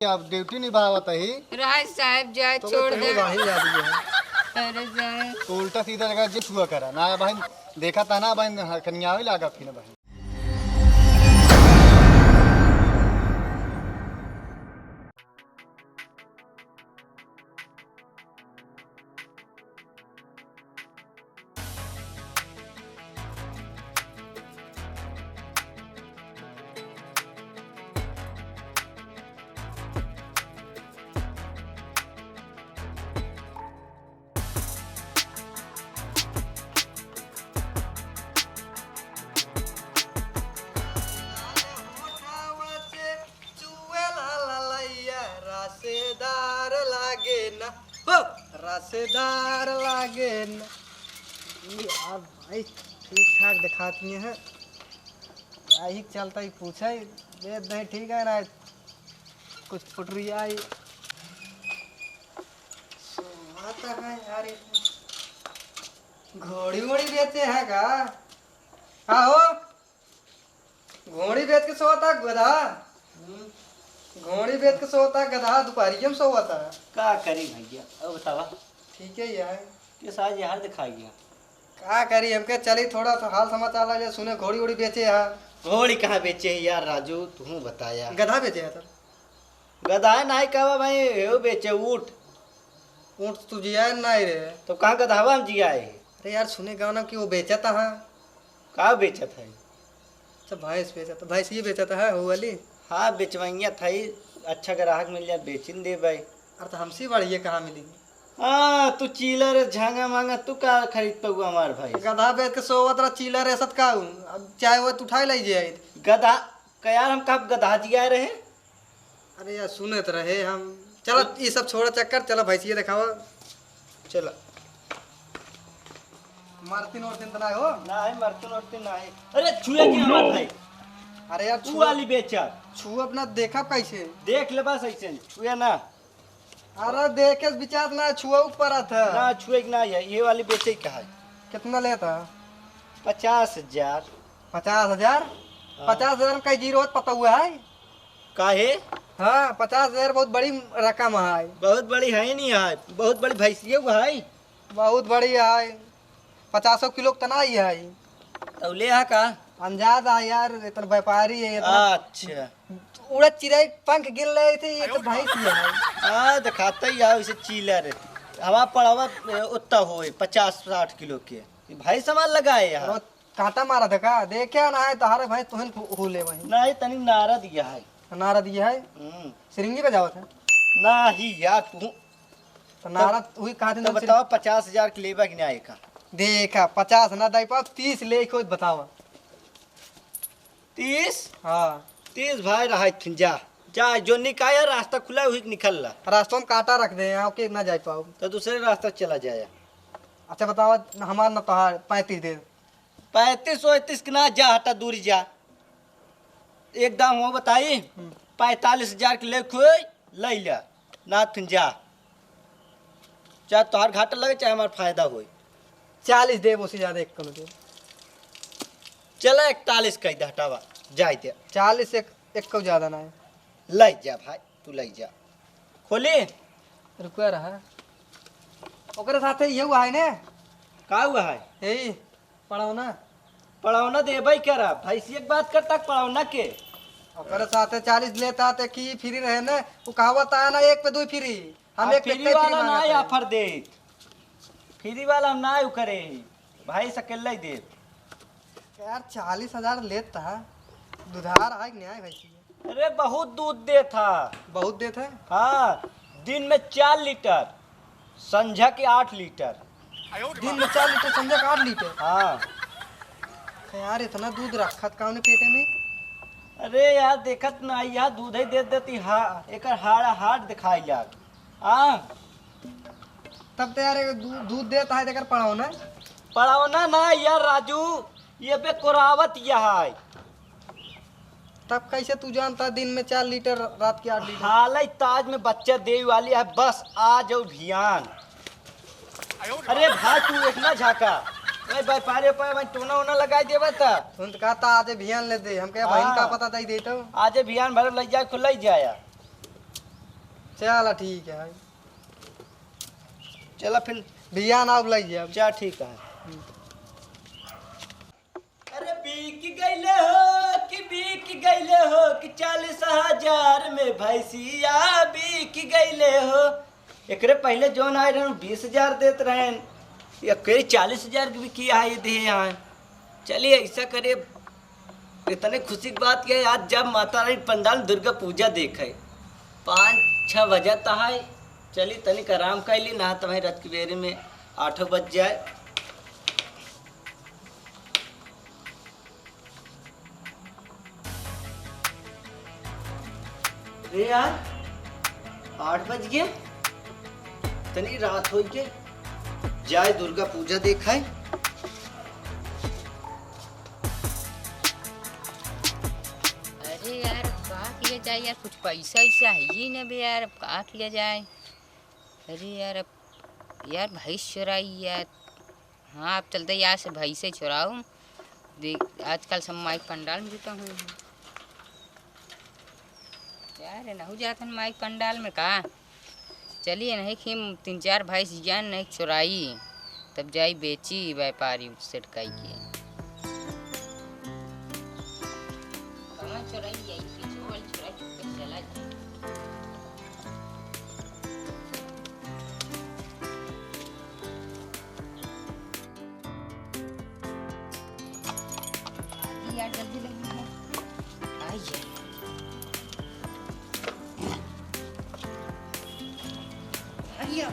आप ड्यूटी निभावत ही राज साहब जाए तो छोड़ दे। भाई जा दिए है अरे जाए तो उल्टा सीधा जगह जिस हुआ करा ना भाई देखा था ना भाई कन्यावे लागा फिर भाई रसेदार लागे ना हो रसेदार लागे ना यार भाई ठीक ठाक दिखाती है यही चलता ही पूछा ही वेद नहीं ठीक है ना कुछ फुटरिया ही आता है यार घोड़ी वोड़ी बेचे हैं का हाँ हो घोड़ी बेच के सोता गधा घोड़ी बेच के सोता गधा दोपहरिया में सोता है का करी भैया अब बतावा ठीक है यार किस आज यार दिखाई गया का करी हमके चली थोड़ा तो हाल समाचार लगे सुने घोड़ी वोड़ी बेचे है घोड़ी कहाँ बेचे है यार राजू तू बताया गधा बेचे है तो गधा नहीं कहा भाई वो बेचे ऊँट ऊँट तू जिया नहीं रे तो कहाँ गधावा हम जिया है अरे यार सुने गाँव ना कि वो बेचा था हाँ का बेचत है अच्छा भैंस बेचा था भैंस ये बेचा था है वो वाली हाँ बेचवैया था ही अच्छा ग्राहक मिल जाए बेचिन दे भाई अरे तो हमसे बड़ी ये कहाँ मिलेगी हाँ तू चीलर झांगा मांगा तू का खरीद पाऊ हमार भाई गधा बेच के सोवत रहा चीला रेसत का अब चाहे वो तू उठा लीजिए गधा का यार हम कब गधा जिया रहे अरे यार सुने तो रहे हम चलो ये सब छोड़ा चक्कर चलो भैंसिया दिखावा चलो मारतीन और दिन तना हो ना है मरतन उरतन ना है अरे छुए की हमार भाई अरे यार तू वाली बेचा छू अपना देखा कैसे देख ले बस ऐसे छुए ना अरे देखे विचार ना छुआ ऊपर था ना छुए की ना ये वाली बेचे क्या है कितना लेता 50,000 50,000 50,000 का जीरो पता हुआ है काहे हाँ 50,000 बहुत बड़ी रकम है बहुत बड़ी है नहीं है बहुत बड़ी भैंसिया हुआ है बहुत बड़ी है 50 किलो तना ही है तो ले आ का अंदाज है यार इतना व्यापारी है इतना अच्छा उड़द चिड़ै पंख गिर रहे थे ये तो भैंस ही है हाँ दिखाता ही है उसे चीलर हवा पड़ावा उतना हो 50-60 किलो के भाई सामान लगाए यार और कांटा मारा था का देखे ना है तुम्हारे भाई तुहन हुले वही नहीं तनी नारा दिया है नारा दिया है सिरिंगी पे जावत है नहीं यार तू तो नारा वही कहा तो दिन बताओ 50,000 के लेबा कि नहीं आएगा देखा 50 ना दे पाओ 30 ले को बतावा 30 हाँ 30 भाई रहा थी जा जा जो निकाया रास्ता खुला हुई निकल रहा रास्ते में कांटा रख दे यहाँ के ना जा पाओ तो दूसरे रास्ता चला जाया अच्छा बतावा हमारा ना तोहार 35 दे 35-35 के ना जा हटा दूरी जा एकदम हो बताई 45,000 के ले खोई ले लिया ना तुम जा चाहे तोहार घाटा लगे चाहे हमारा फायदा हो 40 दे उससे ज्यादा एक कम दे चला 41 कह दे हटावा जाए दे 40 से एक को ज्यादा ना है ले जा भाई तू ले जा खोली रुपया रहा ओकरे साथे ये हुआ है ने का हुआ है यही पढ़ाओ ना पढ़ावना दे भाई क्या रहा भाई से एक बात करता पढ़ावना के ओकरे साथे 40 लेता ते की फ्री रहे ना वो कहावत है ना एक पे दो फ्री हम एक पे फ्री कई फ्री वाला ना मांगते हैं। ऑफर दे फ्री वाला हम ना करे भाई सकेला ही दे यार 40,000 लेता है दुधार है कि नहीं है भाई अरे बहुत दूध दे था बहुत देते हैं हाँ दिन में 4 लीटर संझा के 8 लीटर दिन में 4 लीटर समझा 8 लीटर हाँ यार इतना दूध रखत कौन पेटे में अरे यार देखत ना यार दूध ही दे देती हाँ एक हाड़ा हाट दिखाई यार हाँ तब तो यार दूध देता है देकर पढ़ाओ ना पढ़ावना ना यार राजू ये पे कोरावत यह है तब कैसे तू जानता दिन में 4 लीटर रात के 8 लीटर हाल ताज में बच्चा दे वाली है बस आ जाओ भियान अरे भाई तू एक ना झाका व्यापारी पे मैं टोना वोना लगा देवा था तुम तो कहता आज भियान ले दे हम क्या बहन का पता दे देता हूँ आज भियान भर लग जाए खुल जाया चला ठीक है। चला फिर भैया ना बुलाइए अब। चा ठीक है। अरे बिक गईले हो कि 40,000 में भैंसिया बिक गईले हो। एकरे पहले जोन आए रहे 20,000 देते रहे, ये 40,000 की भी किया है दे यहाँ। चलिए ऐसा करे, इतने खुशी की बात है आज जब माता रानी पंडाल दुर्गा पूजा देखे 5-6 बजे है। चलिए तनिक आराम कर ली, नहा तुम्हें रथ की बेरी में 8 बज जाए। अरे यार 8 बज गए, तनी रात हो के जाए दुर्गा पूजा देखाए। अरे यार का किया जाए यार, कुछ पैसा ऐसा है ही ना बे यार, अब का किया जाए। अरे यार अब यार भैंस चुराई यार। हाँ अब चलते यार से भैंस से चुराऊँ। देख आजकल सब माइक पंडाल में जुटा हूँ यार, नहीं जाते हैं माइक पंडाल में का। चलिए नहीं कि 3-4 भैंस जान नहीं चुराई, तब जाई बेची व्यापारी सेटकाई के। कहाँ चुराई जाई, पीछे वाली चुराई चुप के चला जाए। यार जल्दी लगी है, आइए। आइए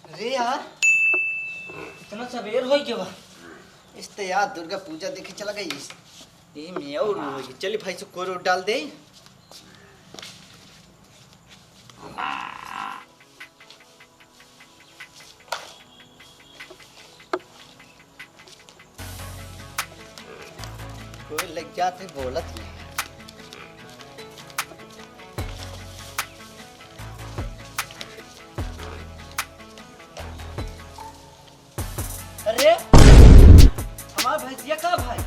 अरे यार इतना सवेर हो गया, इस तो यार दुर्गा पूजा देखे चला गई। ये मैं और चलिए भाई से कोरो डाल दे। कोई लग जाते बोलत नहीं। अरे हमारा भैंसिया का भाई, अरे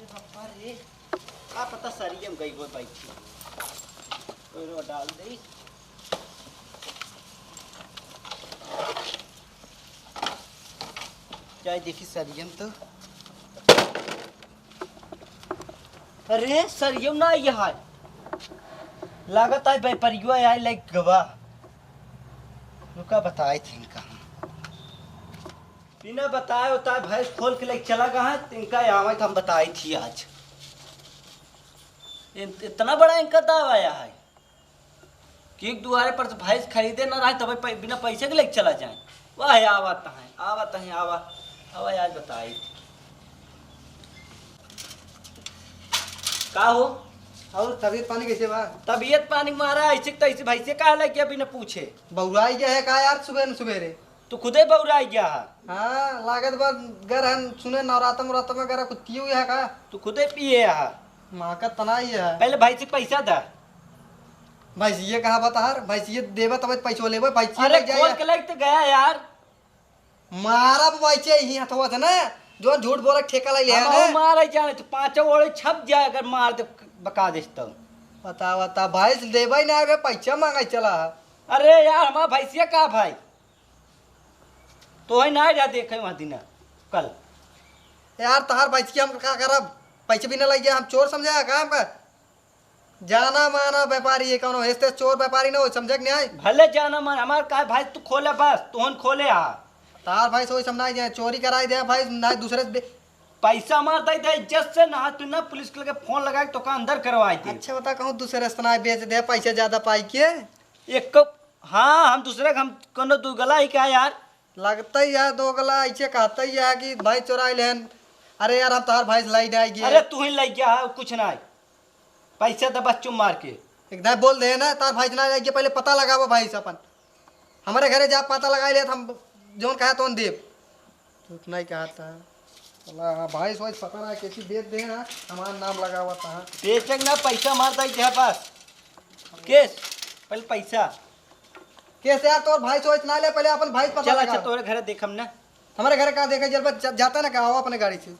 बापा रे, का पता सरियम गई वो बैठी। कोई डाल दे। चाहे देखी सरियम तो, अरे सरियम ना यहाँ लागत है व्यापारियों आए लाइक गवा। रुका बताए थे इनका, बिना बताए होता है भैंस खोल के लेके चला गया है। इनका आवा हम बताई थी आज। इतना बड़ा इनका दावा आया है कि एक दुआरे पर भैंस खरीदे ना रहे तब बिना पैसे के लेके चला जाए। वाह आवता है आवा आज बताई थी। का हो और तबीयत पानी कैसे बा? तबीयत पानी मारा ऐसे तैसे भैंसे का लेके बिना पूछे बहुराई गया है का यार सुबह सवेरे? तो खुदे बौरा गया है। हाँ लागत बा घर हन सुने नवरात्र में घर कुत्ती हुई है का? तू खुदे पिए है। माँ का तना ही है। पहले भैंसे पैसा दा। भैंसिये कहा बता हर भैंसिये देवा तब पैसा लेबे भैंसिये अरे लग जाए खोल के लेके तो गया यार। मारा भैंसिये ही हथवा था ना जो झूठ बोला ठेका ले लिया हम ना। मारे जाने तो 5 ओड़े छप जाए अगर मार दे बका देस तो। बता भैंस देवे ना आगे पैसा मांगा चला। अरे यार हमारा भैंसिया का भाई तो है ना जा देखे वहाँ दिन कल। यार तहार भैंसिया हम क्या करब? पैसे भी ना लग गया हम चोर समझा का हमका? जाना माना व्यापारी है कौन हेस्ते चोर व्यापारी ना हो समझे नहीं आए। भले जाना मन हमार का भाई तू खोले बस तुहन खोले आ। तार भाई सोच समझाई जाए चोरी कराई दे भाई ना दूसरे से पैसा मार दे इज्जत से ना तू ना पुलिस के लगे फोन लगा के तो का अंदर करवाई दे। अच्छा बता कहूँ दूसरे से ना बेच दे पैसे ज्यादा पाई के। एक कप हाँ हम दूसरे हम कोनो दुगला ही क्या यार। लगता ही है दो गला ऐसे कहता ही है कि भाई चुरा लेन। अरे यार हम तोहार भाई लाई जाएगी। अरे तू ही लग गया कुछ ना पैसा दबा चुम मार के एकदम बोल दे ना तार भाई ना जाएगी पहले पता लगावो भाई से अपन हमारे घरे जा पता लगा ले हम जोन कहा तो देव झूठ नहीं कहता है भाई सोच पता ना कैसी बेच दे ना हमारा नाम लगा हुआ था बेचक ना पैसा मारता ही तेरे पास केस पहले पैसा कैसे यार तोर भाई सोच ना ले पहले अपन भाई पता चल लगा अच्छा तोरे घर देखम ना हमारे घर कहाँ देखा जब जाता ना कहा अपने गाड़ी से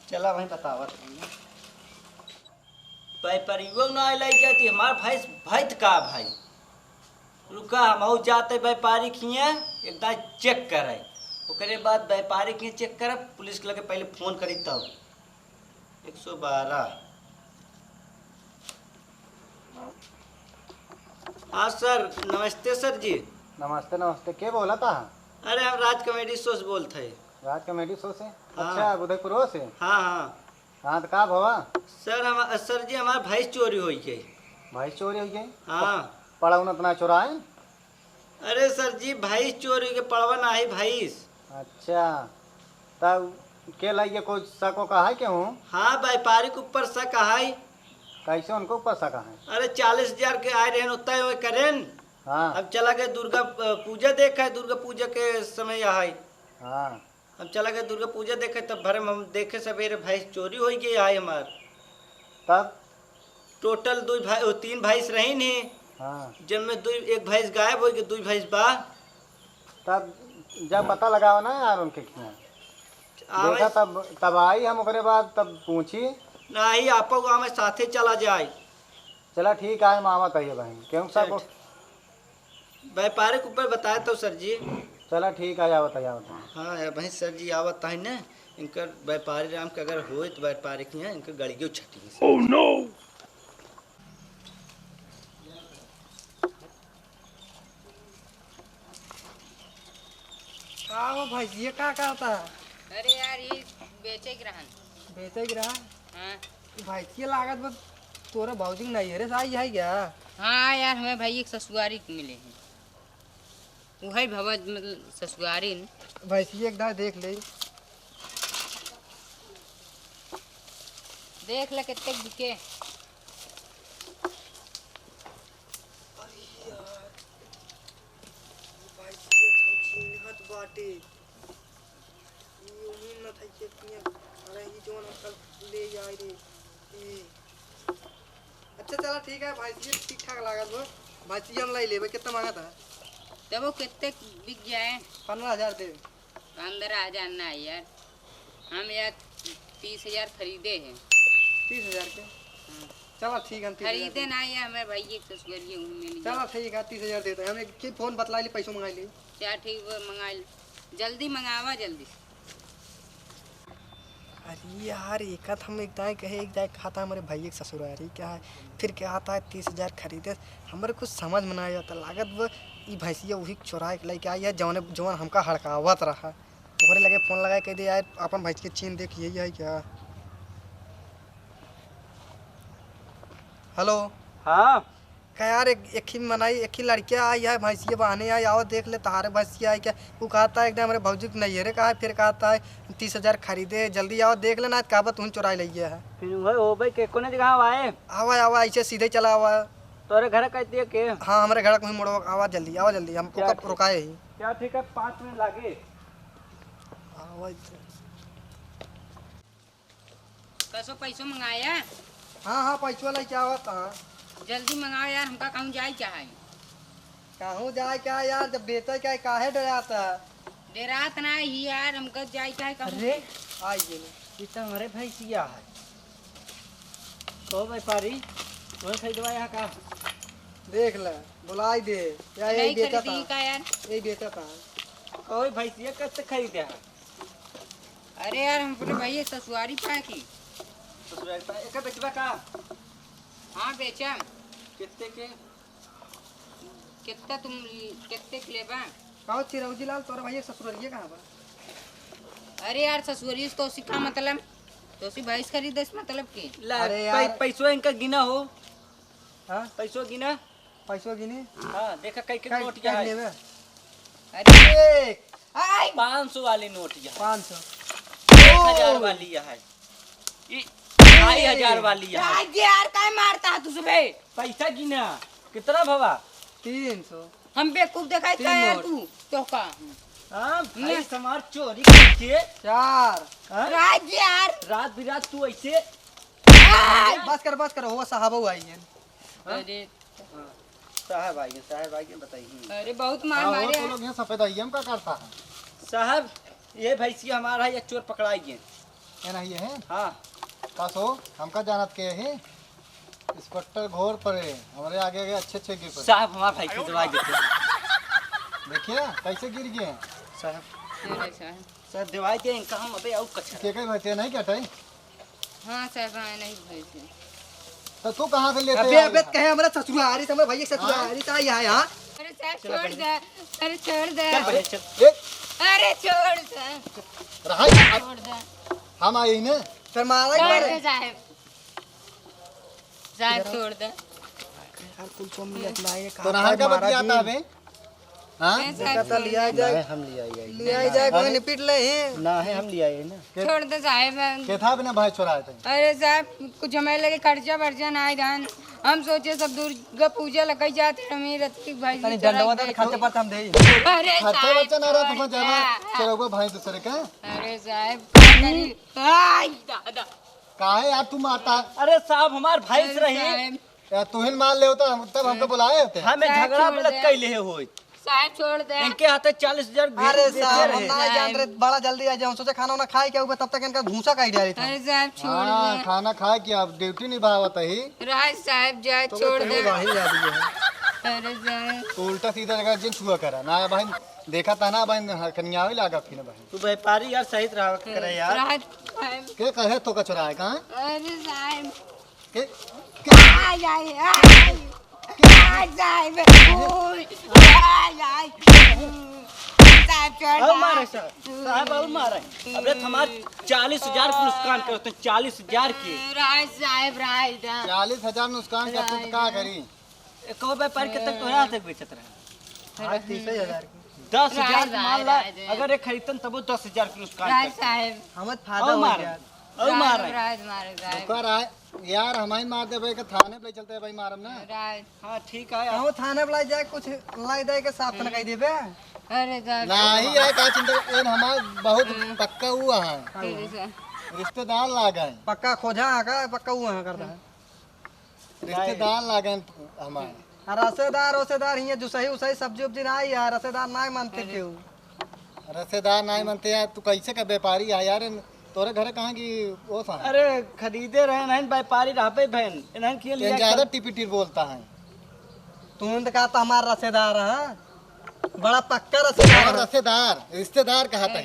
चला वहीं बतावा भाई परियो ना आई क्या थी हमार भाई भाई का भाई रुका हम जाते व्यापारी खिए एकदम चेक करे ओकरे बाद व्यापारी खिए चेक कर पुलिस के लगे पहले फोन करी तब 112। हाँ सर नमस्ते सर जी। नमस्ते नमस्ते के बोला था? अरे हम राज कॉमेडी शो से बोलते हैं। राज कॉमेडी शो से? हाँ। अच्छा उदयपुर से? हाँ हाँ हाँ तो का भवा? सर जी हमारे भाई चोरी हुई है। भाई चोरी हो गई? हाँ पड़ा उतना चुराए? अरे सर जी भाई चोरी के पड़वा ना है भाई। अच्छा तब के लाइए कोई सको कहा है क्यों? हाँ व्यापारी के ऊपर शक है। कैसे उनको ऊपर सका है? अरे 40,000 के आए रहे उतना ही करें। हाँ अब चला गए दुर्गा पूजा देखा है दुर्गा पूजा के समय है। हाँ अब चला गए दुर्गा पूजा देखे तब भरे हम देखे सवेरे भाई चोरी हो गई है हमार। तब? टोटल 3 भैंस रही नहीं। हाँ जिनमें एक भैंस गायब हो गई 2 भैंस बा। तब जब पता लगाओ ना यार उनके क्या देखा तब आई हम ओकरे बाद तब पूछी ना ही आपा गाँव में साथे चला जाए। चला ठीक है मामा कहिए बहन क्यों सब व्यापारी के ऊपर बताया तो सर जी। चला ठीक है आवत है आवत है। हाँ भाई सर जी आवत है ना इनकर व्यापारी राम के अगर होए तो व्यापारी की है इनकर गड़ियों छटी। ओह नो भाई ये क्या कहता है? अरे यार ये बेचे ग्रहण बेचे गिरा हाँ भाई ये लागत बस तोरा भाउजिंग नहीं है रे साई है क्या? हाँ यार हमें भाई एक ससुरारी मिले हैं वही भवा मतलब ससुरारी भाई ये एक दार देख ले कितने बिके। बाटे ये उम्मीद न था कि इतनी अरे ये जो ना कल ले आई रे अच्छा चला ठीक है भाई ये ठीक ठाक लागत वो भाई ये हम लाई लेबे कितना मांगा था? तब वो कितने बिक जाए? 15,000 दे। 15,000 ना यार हम यार 30,000 खरीदे हैं। 30,000 के? चला ठीक है खरीदे ना यार हमें भाई एक ससुरारी मिली। चला ठीक है 30,000 देते हैं हम एक फोन बतला ली पैसों मंगा ली। क्या ठीक वो मंगा जल्दी मंगावा जल्दी। अरे यार एक हम एक दाएँ कहे एक दाएँ खाता हमारे भाई एक ससुरारी क्या है फिर क्या आता है 30,000 खरीदे हमारे कुछ समझ में नहीं आता लागत वो ये भैंसिया वही चुरा के लेके आई है जौन हमका हड़कावत रहा ओकरे लगे फोन लगा कह दे यार अपन भैंस के चीन देख यही है क्या? हेलो हाँ क्या यार एक ही मनाई एक ही लड़कियाँ आई है भैंसिया बहाने आई आओ देख ले तारे भैंसिया आई क्या वो कहता है एकदम हमारे भाजी नहीं है कहा फिर कहता है 30,000 खरीदे जल्दी आओ देख लेना कहा तुम चुरा लिया है फिर हो भाई के कोने जगह आए आवा आवा ऐसे सीधे चला हुआ तोरे घर कहती है के? हाँ हमारे घर को ही मोड़ो आवा जल्दी हम कब रुकाए ही क्या ठीक है 5 मिनट लागे। कैसो पैसों मंगाया? हाँ पैसों ला क्या हुआ था जल्दी मंगाओ यार हमका कहूँ जाए क्या है? कहूँ जाए क्या यार जब बेचा क्या काहे डराता डेरात ना ही यार हमका जाए क्या है? अरे आइए ये तो हमारे भैंसिया है तो व्यापारी तुम्हें खरीदवा यहाँ का देख ले बुलाई दे या यही नहीं बेचा खरीदी था का यार। यही बेचा था कोई भैंसिया कैसे खरीदे है? अरे यार हम अपने भाई ससुरारी पाए की। एक बेचवा का? हाँ बेचा। कितने के? कितना तुम कितने के लेबा? कहो चिरौजी लाल तोरा भैया ससुरारिये कहाँ बा? अरे यार ससुरारी तो सीखा मतलब तो सी भैंस खरीदे मतलब की। अरे यार पैसों इनका गिना हो? हाँ पैसों गिना पैसों गिनी हाँ देखा कई के काट नोट काट है लेबे अरे एक आई 500 वाली नोट है 500 1000 वाली है ई 2000 वाली है राज यार काय मारता है तू सुबह पैसा गिना कितना भवा 300 हम बेवकूफ दिखाई तीन का है नोट। तू तो का हाँ भाई समार चोरी करके 4 हाँ? राज यार रात बिरात तू ऐसे बस कर हो साहब आई है अरे साहब आइए बताइए अरे बहुत मार हाँ, वो मारे तो हैं। लोग यहाँ सफेद आइयम का करता है साहब ये भैंसी हमारा है, ये चोर पकड़ाइए ये नहीं है हाँ का सो हमका जानत के है इंस्पेक्टर घोर पड़े हमारे आगे आगे अच्छे गिर पड़े साहब हमारा भैंसी दवाई देते देखिए कैसे गिर गए साहब अरे साहब सर दवाई दे इनका हम अबे और कच्चा के कई भैंसे नहीं कटे हाँ साहब हाँ नहीं भेजे तो तू कहाँ से लेते अबे आई अबे है? कहे हमरा ससुरारी समय भाई ससुरारी ता यहाँ यहाँ अरे साहब छोड़ दे अरे छोड़ दे चल बड़े चल ए, अरे छोड़ दे रहा छोड़ दे हम आई ने फिर मारा छोड़ ही दे साहब साहब छोड़ दे यार कुल तो मिलत लाए तो नहर का बतियाता है हाँ ए, साहब कहता लिया जाए हम लिया लिया जाए कोई निपट ले ही ना है हम लिया ना छोड़ दे साहब के था बिना भाई चुराए थे अरे साहब कुछ हमारे लगे खर्चा वर्चा ना आए धान हम सोचे सब दुर्गा पूजा लग जाते हमें रत्तिक भाई तनी जी चढ़ा डंडवा के दे खर्चे पर हम दे अरे खर्चा साहब बच्चा ना रहा तुम्हें छोड़ जाना दे। चलोगे भाई दूसरे का अरे साहब आई दादा काहे यार तू मारता अरे साहब हमार भैंस अरे रही साहब, या तू ही मार ले होता तब हमको बुलाए होते हमें साहब झगड़ा छोड़ बलत दे। कैले हो साहब छोड़ दे इनके हाथे 40,000 अरे देते साहब हम रहे ना जान रहे बड़ा जल्दी आ जाऊं सोचे खाना वाना खाए क्या हुआ तब तक इनका भूसा काट डाली था अरे साहब छोड़ हाँ दे खाना खाए कि आप ड्यूटी निभावत ही राज साहब जाए छोड़ दे गाड़ी जा दी है अरे साहब तो उल्टा सीधा लगा जिन छुआ करा ना भाई देखा था ना भाई कन्यावे लागा फिर भाई तू व्यापारी यार सही रहा करे यार राज साहब के कहे तो कचरा है कहाँ अरे साहब के आई आई आई आई साहब ओए आई आई साहब छोड़ और दे मारे साहब और मारे अबे हमार 40,000 का नुकसान करो तो 40,000 की राज साहब राज 40,000 नुकसान करते तो क्या करी कहो व्यापारी के तक तोरा तक बेचत रहे आज 30,000 की 10,000 मान ला राज। अगर एक खरीदन तब वो 10,000 का नुकसान राज करते। साहब हमें और फायदा हो मारे गया और मारे राज मारे राज कर आए यार हमारी मार दे भाई के थाने पे ले चलते हैं भाई मारम ना राज हाँ ठीक है कहूं थाने बुला जाए कुछ लाई दे के साफ न कह देबे अरे साहब नहीं है का चिंता इन हमार बहुत पक्का हुआ है अरे साहब रिश्तेदार लागे पक्का खोजा का पक्का हुआ है करता है रिश्तेदार लागे हमारे और रसेदार वसेदार हियां जो सही उसही सब्जी उब्जी ना आई यार रसेदार ना मानते क्यों रिश्तेदार नहीं मनते यार तू कैसे का व्यापारी है यार तोरे घरे कहाँ की वो सा अरे खरीदे रहे नहीं व्यापारी रहबे बहन इन्हन के लिए ज्यादा टिपी टिप बोलता है तू तो कहा था हमारा रसेदार है बड़ा पक्का रसेदार और है। रिश्तेदार रिश्तेदार कहा था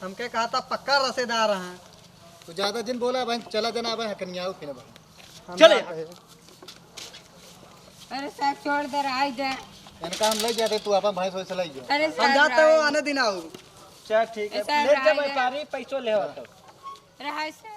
हमके कहा था पक्का रसेदार है तू ज्यादा जिन बोला भाई चला जाना भाई कन्या फिर भाई हम चले। ना कहे। अरे साहब छोड़ दे राज दे इनका हम ले जाते तू अपन भाई से ले जा अरे हम साहब जाते हो आने दिन आओ चल ठीक है ऐसा ले जा राय है। व्यापारी पैसों ले हो तो राज साहब